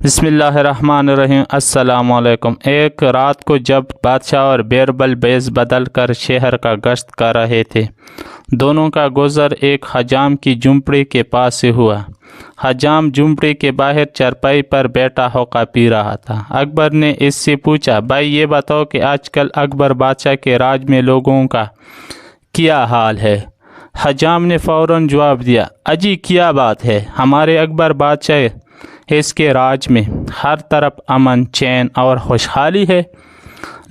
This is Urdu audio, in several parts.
بسم اللہ الرحمن الرحیم۔ السلام علیکم۔ ایک رات کو جب بادشاہ اور بیربل بیس بدل کر شہر کا گشت کر رہے تھے، دونوں کا گزر ایک حجام کی جھونپڑی کے پاس سے ہوا۔ حجام جھونپڑی کے باہر چارپائی پر بیٹھا ہوقہ پی رہا تھا۔ اکبر نے اس سے پوچھا، بھائی یہ بتاؤ کہ آج کل اکبر بادشاہ کے راج میں لوگوں کا کیا حال ہے؟ حجام نے فوراً جواب دیا، اجی کیا بات ہے، ہمارے اکبر بادشاہ اس کے راج میں ہر طرف امن، چین اور خوشحالی ہے۔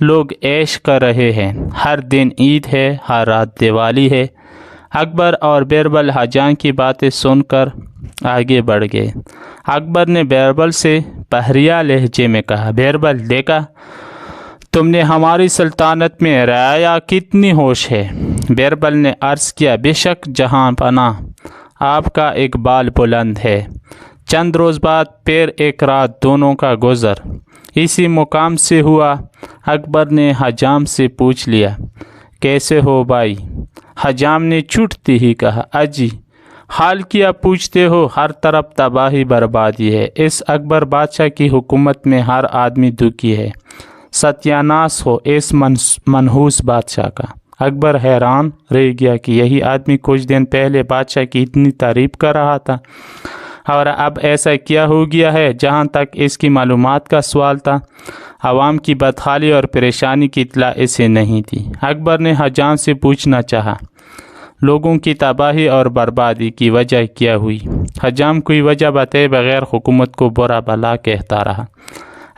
لوگ عیش کر رہے ہیں، ہر دن عید ہے، ہر رات دیوالی ہے۔ اکبر اور بیربل حجام کی باتیں سن کر آگے بڑھ گئے۔ اکبر نے بیربل سے بحریہ لہجے میں کہا، بیربل دیکھا تم نے ہماری سلطنت میں رعایا کتنی ہوش ہے؟ بیربل نے عرض کیا، بے شک جہاں پناہ آپ کا اقبال بلند ہے۔ چند روز بعد پھر ایک رات دونوں کا گزر اسی مقام سے ہوا۔ اکبر نے حجام سے پوچھ لیا، کیسے ہو بھائی؟ حجام نے چھوٹتے ہی کہا، اجی حال کیا پوچھتے ہو، ہر طرف تباہی بربادی ہے۔ اس اکبر بادشاہ کی حکومت میں ہر آدمی دکھی ہے۔ ستیاناش ہو اس منحوس بادشاہ کا۔ اکبر حیران رہ گیا کہ یہی آدمی کچھ دن پہلے بادشاہ کی اتنی تعریف کر رہا تھا، اور اب ایسا کیا ہو گیا ہے؟ جہاں تک اس کی معلومات کا سوال تھا، عوام کی بدحالی اور پریشانی کی اطلاع اسے نہیں تھی۔ اکبر نے حجام سے پوچھنا چاہا، لوگوں کی تباہی اور بربادی کی وجہ کیا ہوئی؟ حجام کوئی وجہ بتائے بغیر حکومت کو برا بھلا کہتا رہا۔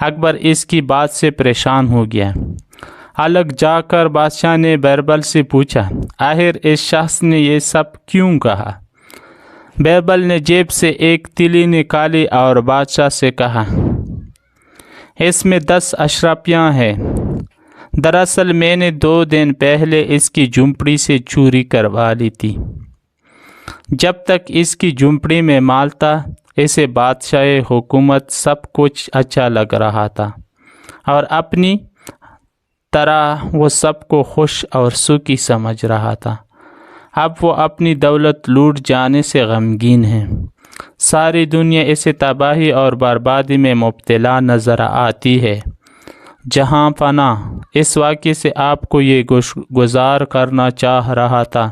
اکبر اس کی بات سے پریشان ہو گیا۔ الگ جا کر بادشاہ نے بیربل سے پوچھا، آخر اس شخص نے یہ سب کیوں کہا؟ بیربل نے جیب سے ایک تیلی نکالی اور بادشاہ سے کہا، اس میں 10 اشرفیاں ہیں۔ دراصل میں نے 2 دن پہلے اس کی جھونپڑی سے چوری کروا لی تھی۔ جب تک اس کی جھونپڑی میں مال تھا، اسے بادشاہ حکومت سب کچھ اچھا لگ رہا تھا، اور اپنی طرح وہ سب کو خوش اور سکھی سمجھ رہا تھا۔ اب وہ اپنی دولت لوٹ جانے سے غمگین ہے۔ ساری دنیا اسے تباہی اور بربادی میں مبتلا نظر آتی ہے۔ جہاں پناہ اس واقعے سے آپ کو یہ گزار کرنا چاہ رہا تھا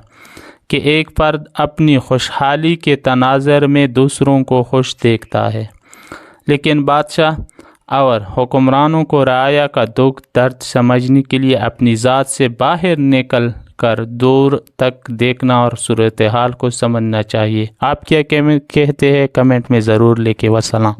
کہ ایک فرد اپنی خوشحالی کے تناظر میں دوسروں کو خوش دیکھتا ہے، لیکن بادشاہ اور حکمرانوں کو رعایا کا دکھ درد سمجھنے کے لیے اپنی ذات سے باہر نکل کر دور تک دیکھنا اور صورتحال کو سمجھنا چاہیے۔ آپ کیا کہتے ہیں؟ کمنٹ میں ضرور لکھیں۔ وسلام۔